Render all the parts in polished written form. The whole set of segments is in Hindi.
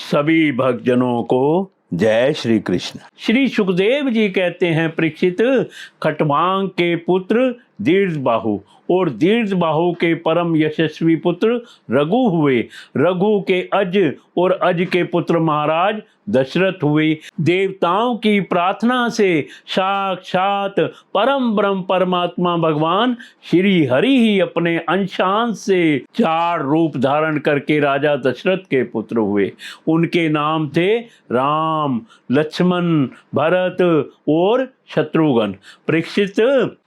सभी भक्तजनों को जय श्री कृष्ण। श्री सुखदेव जी कहते हैं, परीक्षित, खटवांग के पुत्र दीर्घबाहु और दीर्घबाहु के परम यशस्वी पुत्र रघु हुए। रघु के अज और अज के पुत्र महाराज दशरथ हुए। देवताओं की प्रार्थना से साक्षात परम ब्रह्म परमात्मा भगवान श्री हरि ही अपने अंशांश से 4 रूप धारण करके राजा दशरथ के पुत्र हुए। उनके नाम थे राम, लक्ष्मण, भरत और शत्रुघ्न। परीक्षित,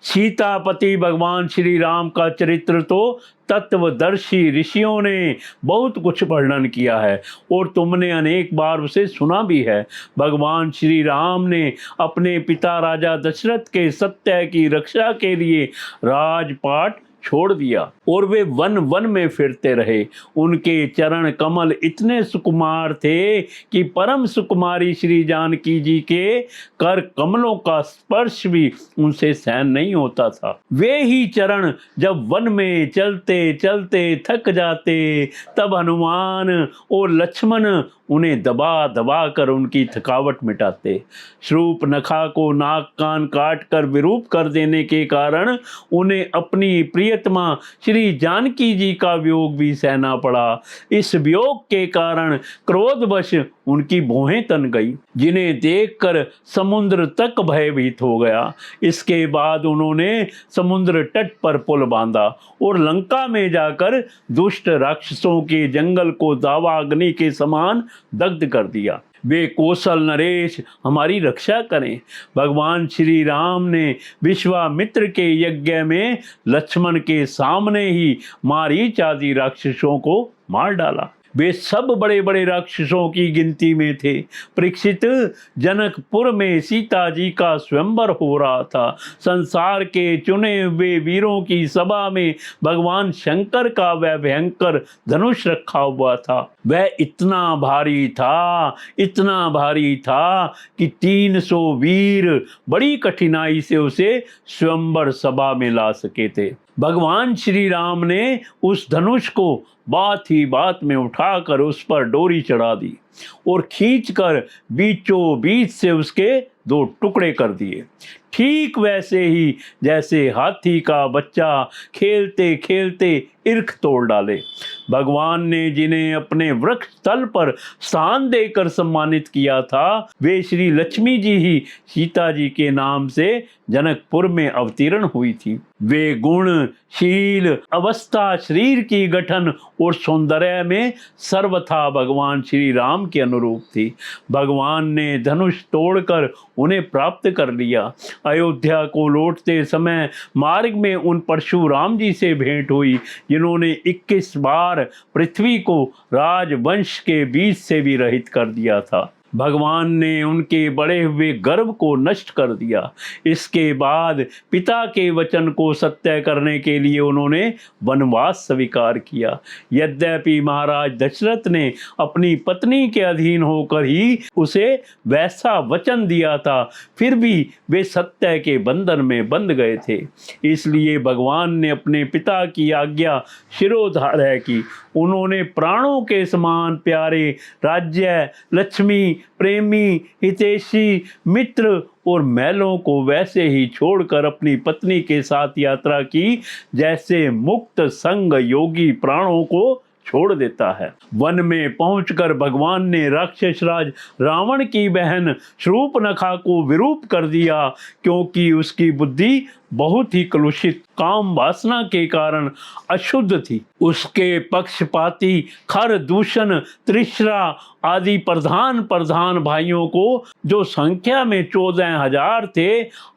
सीतापति भगवान श्री राम का चरित्र तो तत्वदर्शी ऋषियों ने बहुत कुछ वर्णन किया है और तुमने अनेक बार उसे सुना भी है। भगवान श्री राम ने अपने पिता राजा दशरथ के सत्य की रक्षा के लिए राजपाट छोड़ दिया और वे वन वन में फिरते रहे। उनके चरण कमल इतने सुकुमार थे कि परम सुकुमारी श्री जानकी जी के कर कमलों का स्पर्श भी उनसे सहन नहीं होता था। वे ही चरण जब वन में चलते चलते थक जाते, तब हनुमान और लक्ष्मण उन्हें दबा दबा कर उनकी थकावट मिटाते। शूर्पणखा को नाक कान काट कर विरूप कर देने के कारण उन्हें अपनी प्रियतमा श्री जानकी जी का वियोग भी सहना पड़ा। इस वियोग के कारण क्रोधवश उनकी भौहें तन गई, जिन्हें देखकर समुद्र तक भयभीत हो गया। इसके बाद उन्होंने समुद्र तट पर पुल बांधा और लंका में जाकर दुष्ट राक्षसों के जंगल को दावा अग्नि के समान दग्ध कर दिया। वे कौशल नरेश हमारी रक्षा करें। भगवान श्री राम ने विश्वामित्र के यज्ञ में लक्ष्मण के सामने ही मारीच आदि राक्षसों को मार डाला। वे सब बड़े बड़े राक्षसों की गिनती में थे। परीक्षित, जनकपुर में सीता जी का स्वयंवर हो रहा था। संसार के चुने हुए वीरों की सभा में भगवान शंकर का वह भयंकर धनुष रखा हुआ था। वह इतना भारी था, इतना भारी था कि 300 वीर बड़ी कठिनाई से उसे स्वयंवर सभा में ला सके थे। भगवान श्री राम ने उस धनुष को बात ही बात में उठाकर उस पर डोरी चढ़ा दी और खींचकर बीचों बीच से उसके 2 टुकड़े कर दिए। ठीक वैसे ही जैसे हाथी का बच्चा खेलते खेलते ईर्ख तोड़ डाले। भगवान ने जिन्हें अपने वृक्ष तल पर स्थान देकर सम्मानित किया था, वे श्री लक्ष्मी जी ही सीता जी के नाम से जनकपुर में अवतीर्ण हुई थी। वे गुण, शील, अवस्था, शरीर की गठन और सौंदर्य में सर्वथा भगवान श्री राम के अनुरूप थी। भगवान ने धनुष तोड़कर उन्हें प्राप्त कर लिया। अयोध्या को लौटते समय मार्ग में उन परशुराम जी से भेंट हुई, जिन्होंने 21 बार पृथ्वी को राजवंश के बीच से भी रहित कर दिया था। भगवान ने उनके बढ़े हुए गर्व को नष्ट कर दिया। इसके बाद पिता के वचन को सत्य करने के लिए उन्होंने वनवास स्वीकार किया। यद्यपि महाराज दशरथ ने अपनी पत्नी के अधीन होकर ही उसे वैसा वचन दिया था, फिर भी वे सत्य के बंधन में बंध गए थे। इसलिए भगवान ने अपने पिता की आज्ञा शिरोधार्य की। उन्होंने प्राणों के समान प्यारे राज्य, लक्ष्मी, प्रेमी, हितैषी, मित्र और महलों को वैसे ही छोड़कर अपनी पत्नी के साथ यात्रा की, जैसे मुक्त संग योगी प्राणों को छोड़ देता है। वन में पहुंचकर भगवान ने राक्षसराज रावण की बहन शूर्पणखा को विरूप कर दिया, क्योंकि उसकी बुद्धि बहुत ही कलुषित काम वासना के कारण अशुद्ध थी। उसके पक्षपाती खर, दूषण, त्रिश्रा आदि प्रधान भाइयों को, जो संख्या में 14,000 थे,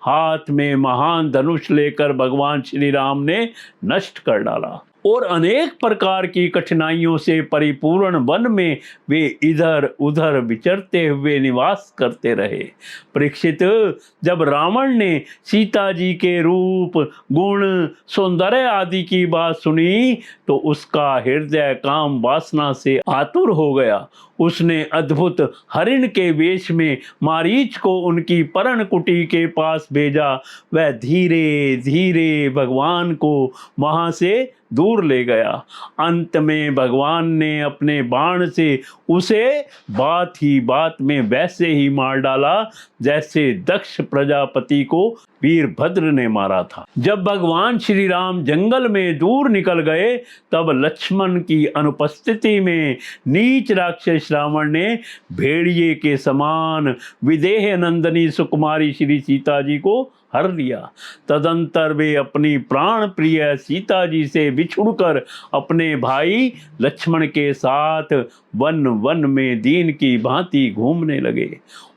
हाथ में महान धनुष लेकर भगवान श्री राम ने नष्ट कर डाला और अनेक प्रकार की कठिनाइयों से परिपूर्ण वन में वे इधर उधर विचरते हुए निवास करते रहे। परीक्षित, जब रावण ने सीता जी के रूप, गुण, सौंदर्य आदि की बात सुनी तो उसका हृदय काम वासना से आतुर हो गया उसने अद्भुत हरिण के वेश में मारीच को उनकी पर्ण कुटी के पास भेजा। वह धीरे धीरे भगवान को वहां से दूर ले गया। अंत में भगवान ने अपने बाण से उसे बात ही बात में वैसे ही मार डाला जैसे दक्ष प्रजापति को वीरभद्र ने मारा था। जब भगवान श्री राम जंगल में दूर निकल गए तब लक्ष्मण की अनुपस्थिति में नीच राक्षस रावण ने भेड़िए के समान विदेह नंदनी सुकुमारी श्री सीता जी को हर लिया। तदंतर वे अपनी प्राण प्रिय सीता जी से बिछुड़कर अपने भाई लक्ष्मण के साथ वन वन में दीन की भांति घूमने लगे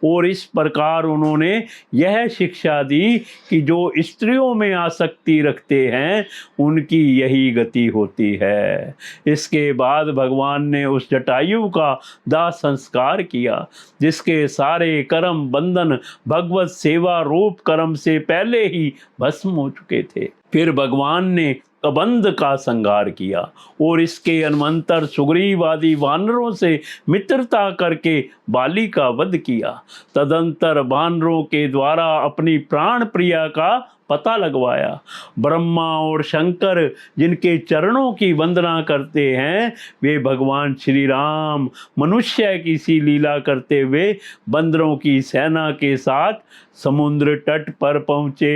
और इस प्रकार उन्होंने यह शिक्षा दी कि जो स्त्रियों में आसक्ति रखते हैं उनकी यही गति होती है। इसके बाद भगवान ने उस जटायु का दाह संस्कार किया जिसके सारे कर्म बंधन भगवत सेवा रूप कर्म से पहले ही भस्म हो चुके थे। फिर भगवान ने कबंध का संहार किया और इसके अनुमंतर सुग्रीव आदि वानरों से मित्रता करके बाली का वध किया। तदंतर वानरों के द्वारा अपनी प्राण प्रिया का पता लगवाया। ब्रह्मा और शंकर जिनके चरणों की वंदना करते हैं वे भगवान श्री राम मनुष्य की सी लीला करते हुए बंदरों की सेना के साथ समुद्र तट पर पहुँचे।